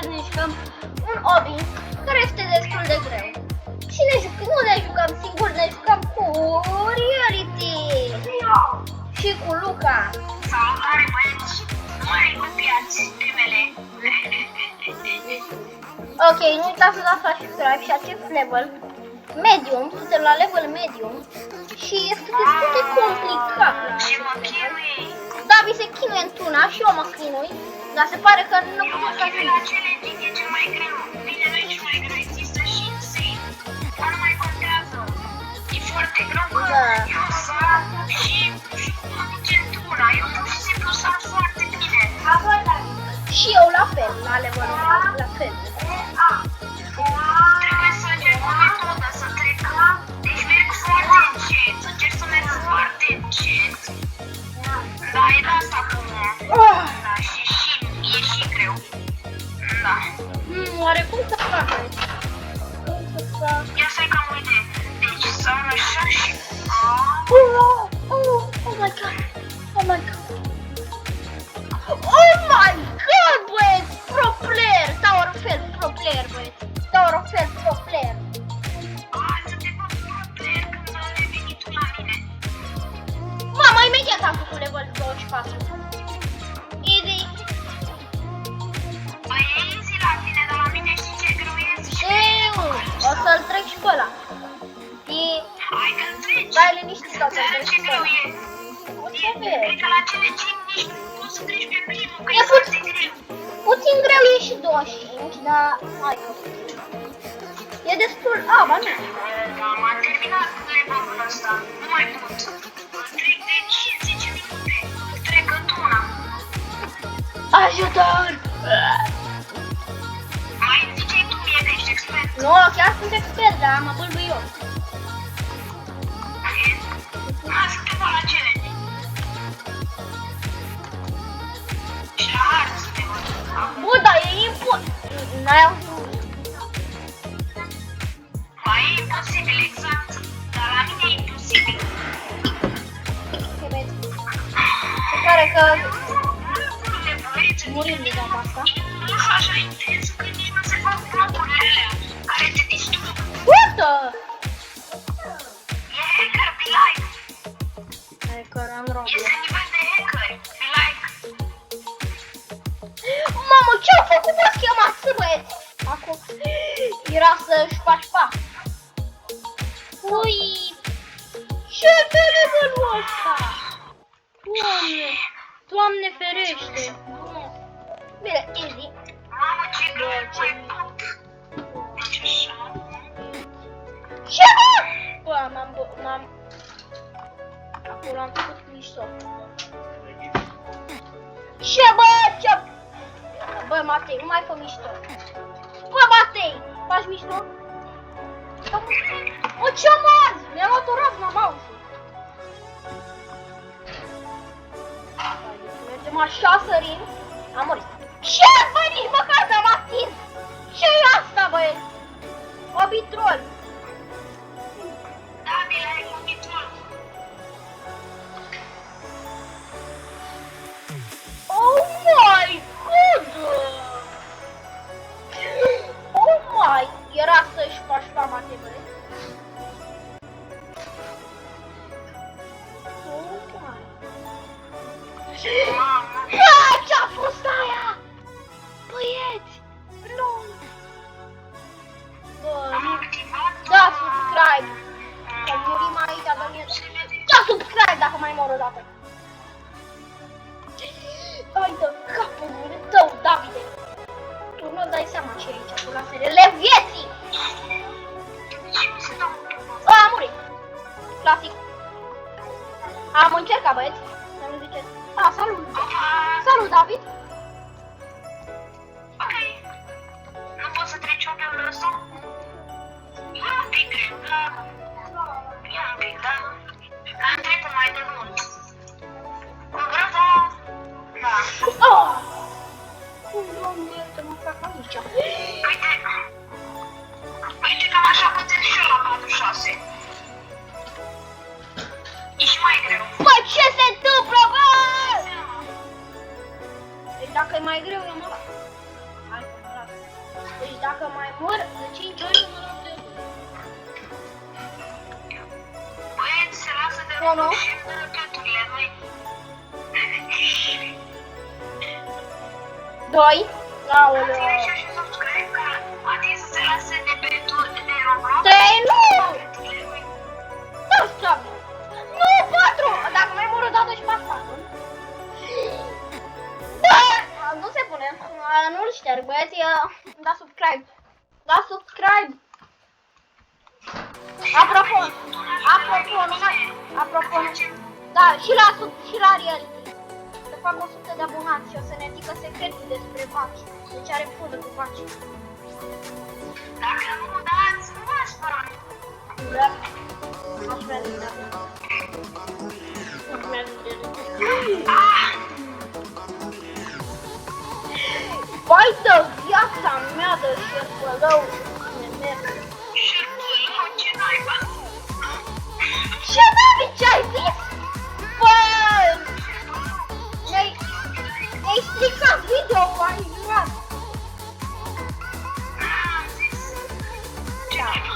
să ne jucăm un hobby care este destul de greu. Și nu ne jucăm singur, ne jucăm cu Reality și cu Luca. Salutare băieți, nu mai copiați primele. Ok, nu uitați să dați subscribe și acest level medium, suntem la level medium și este destul de complicat. Și mă chinui. Davi se chinuie într-una și eu mă chinui, dar se pare că nu Eu putem mă să chinui la challenge, e cel mai greu. Bine, nu e cel mai greu, există și insane. Dar nu mai contează. E foarte greu că eu sar și mă duce într-una. Eu pur și simplu sar foarte bine. și eu la fel, la levelul meu, la fel. Trebuie să încerc o metodă să trec. Deci merg foarte încet, încerc să merg foarte încet. Da, e de asta cum... Da, și e și greu. Da. Oare cum să fac? Cum să fac? Ia să-i cam uite. Deci sar așa și... Oh my god! Oh my god! Oh my god, băieți! Pro player! Tower of Hell, pro player, băieți! Tower of Hell, pro player! Hai să te fac pro player când ai venit tu la mine. Mama, imediat am făcut level 24. Easy! Băi, e easy la tine, dar la mine știi ce greu e? O să-l trec și pe ăla. Hai că-l treci. Dai liniștit că o să-l Dar trec ce și pe greu ăla. e? O să vezi. Cred că la cele 5 nici nu poți să treci pe primul, că E e foarte greu. Puțin greu e și 25, dar hai că... E destul... A, ba nu. Da, m-am terminat levelul ăsta. Nu mai pot. Îl trec de 5-10 minute. Îl trec într-una. Ajutor! Mai ziceai tu mie de ești expert. Nu, chiar sunt expert, dar mă bâlbâi eu. Hai să te dau la challenge. Și la hard să te văd. Bă, dar e imposibil. N-ai auzit. Mai e imposibil, exact. Dar la mine e imposibil. Se vede. Se pare că Băieți, murim de data asta. nu știu așa intens că nici nu se fac blocurile alea care te distrug. What the? E hacker, be like. Hai că am rob. Este nivel de hacker, be like. Mamă, ce-au făcut bă schemați, băieți? Acum era să-și faci pa. Ui! Ce de levelul ăsta? Doamne! Doamne ferește! Bine, easy. Mamă, ce greu e, mai pot. Deci așa. Ce bă? Bă, acolo am făcut mișto. Ce bă? Ce? Bă, Matei, nu mai fă mișto. Bă, Matei, faci mișto? O, ce maz? Mi-a luat o razna mouse-ul. Mergem așa, sărim. Am murit. Ce, bă, nici măcar n-am atins. Ce-i asta, băieți? Obitrol. Da, be like, obitrol. Oh my god! Oh my! Era să-și faci fama de băieți. Oh my! Mamă. Ah, ce-a fost aia? Băieți! Nu! Bă, Am nu. activat. Da, subscribe! Că murim aici, dar mie... Da, subscribe dacă mai mor o dată! Hai de capul tău, Davide! Tu nu-ți dai seama ce e aici, cu laserele vieții! Și mi se dau. A, am murit! Clasic! Am încercat, băieți! Să nu ziceți... A, salut! Salut, David! Ok. Nu poți să treci obiul ăsta? E un pic greu, dar... E un pic, dar... Am trecut mai de mult. Cu grăbă... Da. Oh! Doamne, te mă fac aici! Uite... Uite, cam așa putem și eu la 46. E și mai greu. Bă, ce se întâmplă, bă? Deci dacă e mai greu, eu mă las. Hai să mă las. Deci dacă mai mor, de 5 ori nu mă de Băieți, se lasă de Nu, nu. lucru și îmi dă peturile, noi. 2. Aoleu. Ține și subscribe că Adi să se lase de peturi de Roblox. 3, nu! Peturile, noi. Nu, stop. Nu, 4! Dacă mai mor o dată și fac 4. Da! Nu se pune. Nu-l șterg, băieți. Da subscribe. Da subscribe. Apropo, da, și la reality. Să fac 100 de abonați și o să ne zică secretul despre vaci. Deci are fură cu vaci. Dacă nu dați, nu mă spăr. Da. Aș vrea să da. Nu mi-a Vai de viața mea de șerpălău. Și tu, ce naiba? Ce babi, ce ai zis? Bă! Ne-ai stricat video-ul, ai jurat. Am zis. Ce naiba?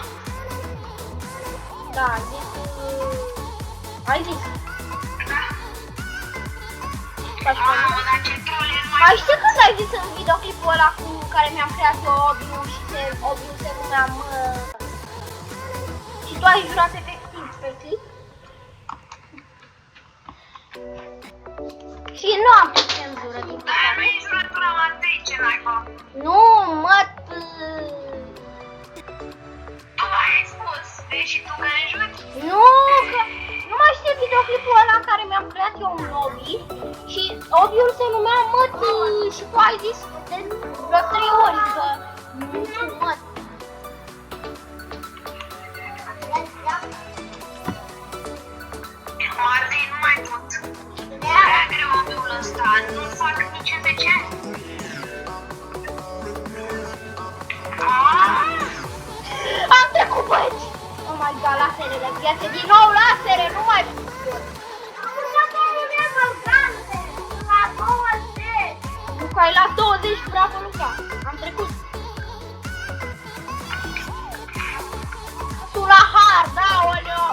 Da, ai zis... Ai zis. Da? Faci bine. Mamă, dar ce troll e Mai știi când ai zis în videoclipul ăla cu care mi-am creat eu Obiul și Obiul se numea și tu ai jurat efectiv pe clip? Și nu am pus cenzură din Da, nu e jurătura Matei, ce naiba? Nu, mă... Tu ai spus, vezi și tu că ai jurat? Nu, că nu mai știi videoclipul ăla în care mi-am creat eu un Obi și Obiul se numea Măt și tu ai zis de vreo 3 ori că nu Măt. Matei, nu mai pot. Prea greu obiul ăsta, nu fac nici în 10 ani. Am trecut, băieți! Oh my god, laserele, viață din nou lasere, nu mai pot! Luca, e la 20, bravo, Luca! Am trecut! Sunt la hard, aoleu!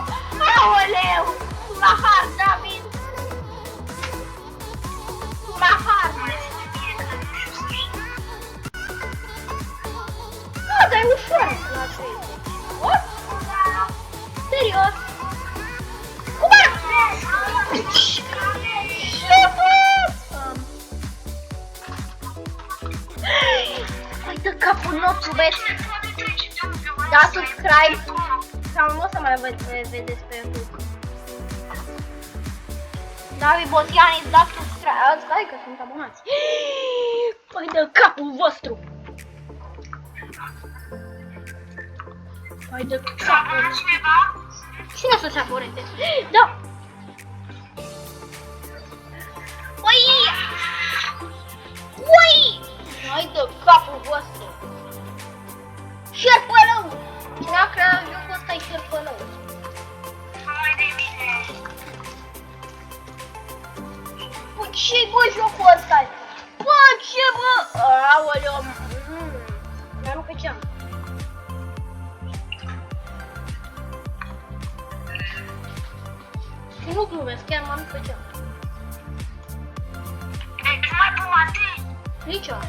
Aoleu! Sunt la hard, David! Sunt la hard! Nu, dar e ușor la 30. What? Serios? Cum ar fi? Hai de capul nostru, băieți! Da subscribe sau nu o să mai vedeți pe YouTube. David Boziani, da subscribe. Stai că sunt abonați. Hai de capul vostru! Hai de S-a abonat cineva? Cine să se aboneze? Da! Ui! Ui! Hai de capul vostru! Șerpălău! Cine a creat jocul ăsta e șerpălău. Hai de mine. Bă, ce-i bă jocul ăsta? Bă, ce bă? Aoleu! Mi-a rupt pe geam. Și nu glumesc, chiar m-am rupt pe geam. Deci mai pe Matei. Nici eu.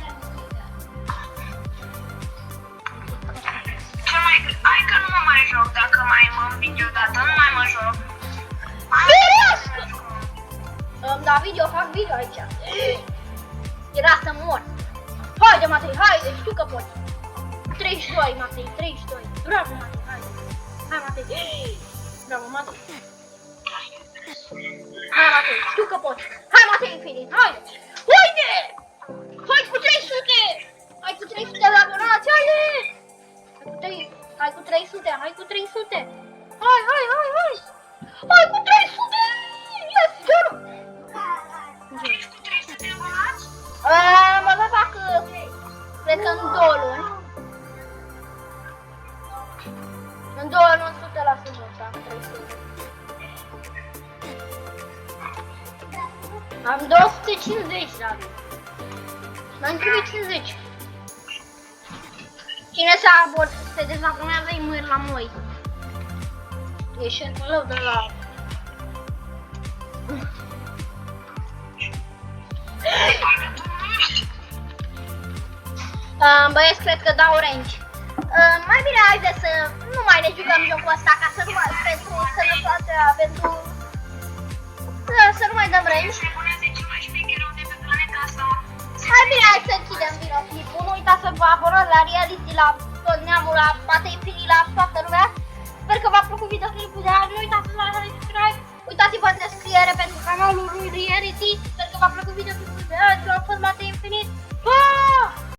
Ce mai... Hai că nu mă mai joc dacă mai mă înving deodată, nu mai mă joc. Serios? David, eu fac video aici. Era să mor. Haide, Matei, haide, știu că poți. 32, Matei, 32. Bravo, Matei, haide. Hai, Matei. Bravo, Matei. Hai, Matei, știu că poți. Hai, Matei, infinit, haide. Haide! Hai cu 300! Hai cu 300 de abonați, haide! Hai cu 300, hai cu 300! Hai, hai, hai, hai! Hai cu 300! Yes, go! Deci cu 300 de abonați? Mă va fac, cred că în 2 luni. În 2 luni 100% vă fac 300. Am 250, David. Am 50. Cine se dezabonează îi mâir la moi. E șerpul lău de la... Băieți, cred că dau range. Mai bine haideți să nu mai ne jucăm jocul ăsta ca să nu mai pentru sănătatea, pentru... să nu mai dăm range. Hai bine, hai să închidem videoclipul. Nu uitați să vă abonați la Reality, la tot neamul, la Poate Infinit, la toată lumea. Sper că v-a plăcut videoclipul de azi. Nu uitați să dați like, subscribe. Uitați-vă în descriere pentru canalul lui Reality. Sper că v-a plăcut videoclipul de azi. Eu am fost Poate Infinit. Pa!